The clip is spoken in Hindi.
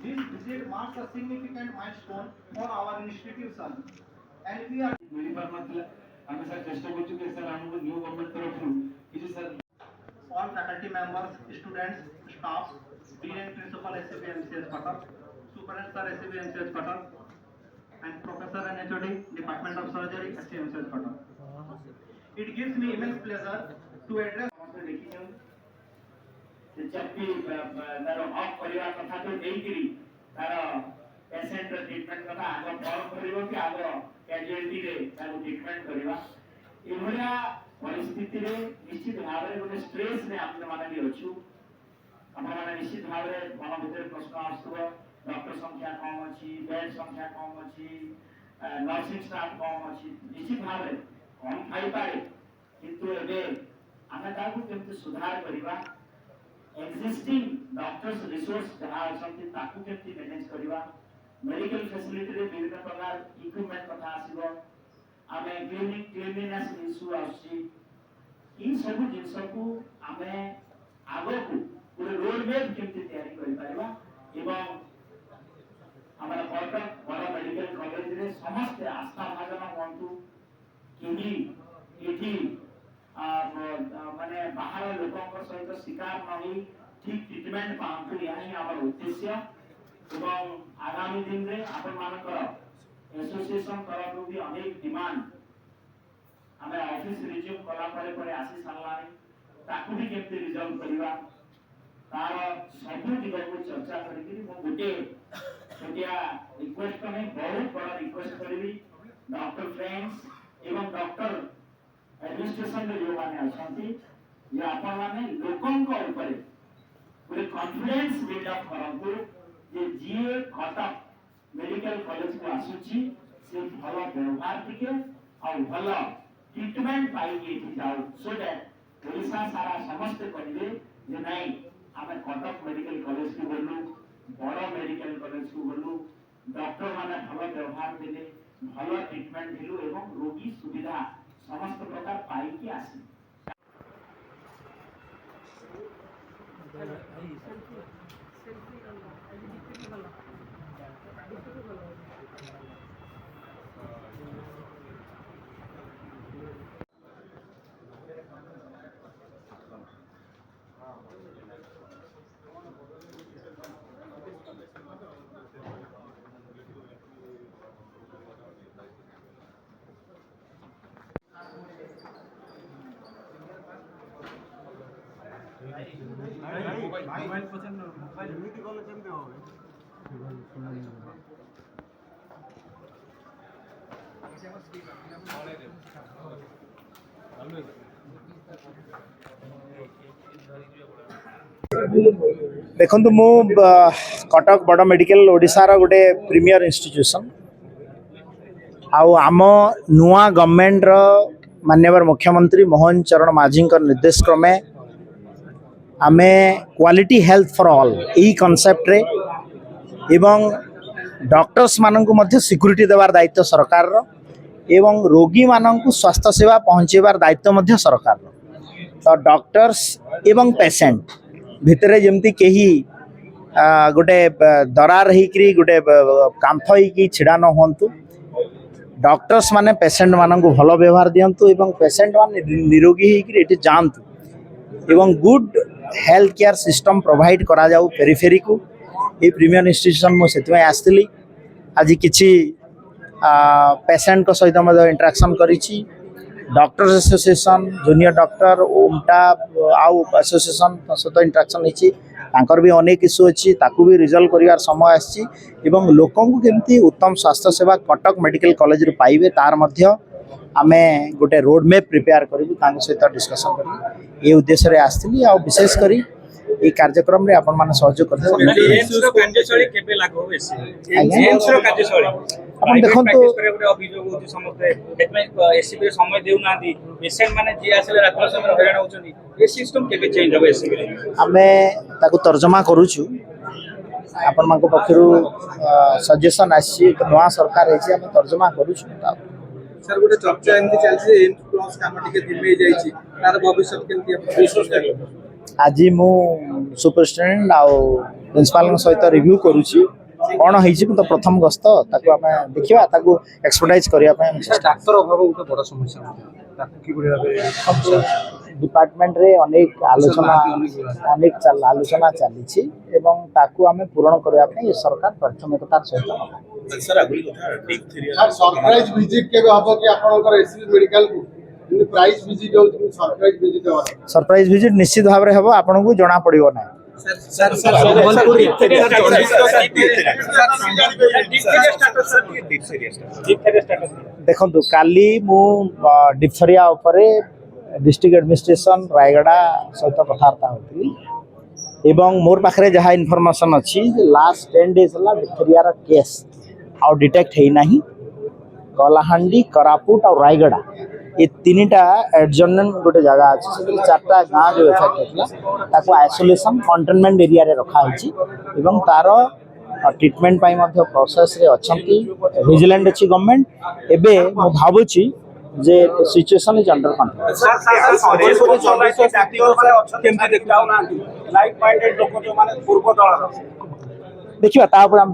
This visit marks a significant milestone for our institution, and we are all faculty members, students, staff, Dean Principal SCB MCS Patal, Superintendent Sir SCB MCS Patal, and Professor and HOD Department of Surgery SCB MCS Patal. It gives me immense pleasure to address. जब भी तार ऑफ करिया कथा तो देइकरी तार पेशेंट ट्रीटमेंट कथा आगो फॉलो करिवो कि आगो कैजुअलिटी रे तार ट्रीटमेंट करिवा इभलिया परिस्थिति रे निश्चित भाव रे गोटे स्ट्रेस रे आपने माने भी अछु आपण माने निश्चित भाव रे मन भीतर प्रश्न आसुबो डॉक्टर संख्या कम अछि बेड संख्या कम अछि नर्सिंग स्टाफ कम अछि निश्चित भाव रे कम खाई पारे किंतु एबे आमे ताकू केमते सुधार करिवा existing doctors resource जहाँ समथिंग ताकू केमती मैनेज करिवा मेडिकल फैसिलिटी रे विभिन्न प्रकार इक्विपमेंट कथा आसीबो आमे क्लीनलीनेस इशू आसी इन सब जिंस को आमे आगो को पूरे रोड मैप केमती तैयारी करि पारिबा एवं हमरा कटक बड़ा मेडिकल कॉलेज रे समस्त आस्था भाजन होंतु किनी एठी माने बाहर लोकंक सहित शिकार नहीं ठीक ट्रीटमेंट पांतु यही हमर उद्देश्य एवं आगामी दिन रे आपण मानकर एसोसिएशन तरफ भी अनेक डिमांड हमें ऑफिस रिज्यूम कला परे आसी सारलानी ताकू भी केमते रिजल्व करिवा तार सब दिग को चर्चा करी मो गुटे छोटिया रिक्वेस्ट में बहुत बड़ा रिक्वेस्ट करी डॉक्टर फ्रेंड्स एवं डॉक्टर एडमिनिस्ट्रेशन रे जो माने अछंती जे आपण माने लोकन को ऊपर पूरे कॉन्फिडेंस बिल्ड अप करंतु जे जीए खाता मेडिकल कॉलेज को आसुची से भलो व्यवहार टिके और भलो ट्रीटमेंट पाई के जाऊ सो दैट ओडिसा सारा समस्त कहिबे जे नहीं हमें कटक मेडिकल कॉलेज को बोलू बड़ा मेडिकल कॉलेज को बोलू डॉक्टर माने भलो व्यवहार देले भलो ट्रीटमेंट दिलु एवं रोगी सुविधा समस्त प्रकार पाई की आसी मोबाइल पसंद मोबाइल एमती गले केमते होबे देखु मु कटक बड़ मेडिकल ओडिशार गोटे प्रीमियर इंस्टीट्यूशन आम नुआ गवर्नमेंट माननीय मुख्यमंत्री मोहन चरण माझी निर्देश क्रमे आमे क्वालिटी हेल्थ फॉर ऑल यही कॉन्सेप्ट रे एवं डॉक्टर्स मानकु मध्य सिक्योरिटी देवार दायित्व सरकार रो एवं रोगी मानकु स्वास्थ्य सेवा पहुँचेबार दायित्व मध्य सरकार रो तो डॉक्टर्स एवं पेशेंट भितरे जमती कहीं गोटे दरार होकरी गोटे कांथ होकि छिड़ा न हूँ डॉक्टर्स माने पेशेंट मानकु भलो व्यवहार दियंतु एवं पेशेंट माने निरोगी होकरी एठी जानतु एवं good health care system provide करा जाऊ पेरिफेरी को ये प्रीमियर इंस्टीट्यूशन मु सेति आसली आज किछि पेशेंट को सहित इंटरेक्शन करिछि डॉक्टर्स एसोसिएशन जूनियर डॉक्टर ओमटा आउ एसोसिएशन सहित इंटरेक्शन होती तांकर भी अनेक इश्यू अच्छी ताकू भी रिजल्व करिवार समय आछि एवं लोकन को केमती उत्तम स्वास्थ्य सेवा कटक मेडिकल कॉलेज रे पाइबे तार मध्य आमे गोटे रोड मैप प्रिपेयर करू सहित डिस्कसन करी ये उद्देश्य रे आसली आ विशेष करी ये कार्यक्रम रे आपण माने सहयोग करते आपण देखंतु अभियोग होती समस्त एससीबी समय देउ नांदी पेशेंट माने जे आसले रात्र समय हैरान होचंदी ये सिस्टम केबे चेंज होबे एससीबी आमे ताकू तर्जमा करूछु आपण मानको पक्षरु सजेशन आसी एक नवा सरकार है आम तर्जमा करूँ सर गोटे चर्चा एमती चलती एम्स प्लस काम टिके धिमे जाइछि तार भविष्य केमती आज मु सुपरिटेडेंट आउ प्रिंसिपल सहित रिव्यू करूची कौन होइछि तो प्रथम गस्त ताको आमे देखिबा ताको एक्सपर्टाइज करिया पे डाक्तर अभाव गोटे बड़ समस्या ताको कि बढिया भाबे डिपार्टमेंट रे अनेक आलोचना आलोचना चली एवं ताकू आमे पूर्ण करिया पे ये सरकार प्राथमिकतार सहित सरप्राइज विजिट केबे हबो कि आपनकर एसबी मेडिकल को प्राइस विजिट हो सरप्राइज विजिट हो सरप्राइज विजिट निश्चित भाव रे हबो आपन को जणा पड़िबो ना सर संबलपुर देखो काली मु डिप्थेरिया उपरे डिस्ट्रिक्ट एडमिनिस्ट्रेशन रायगड़ा सहित कथबार्ता होती एवं मोर पाखे जहाँ इनफॉरमेशन अच्छी लास्ट 10 days है डिप्थेरिया केस आउ डिटेक्ट है ना कलाहांडी कोरापुट और रायगड़ा ये तीनटा एडजर्नेंट गोटे जगह अच्छे चार्टा गाँ जो एफेक्ट होता आइसोलेशन कंटेनमेंट एरिया रे रखा एवं तार ट्रिटमेंट पाई मध्य प्रोसेस रे अछंती विजिलेंट अछि गवर्नमेंट एबे मु भाबुची जे सिचुएशन इज अंडर कंट्रोल देखिबा ता ऊपर हम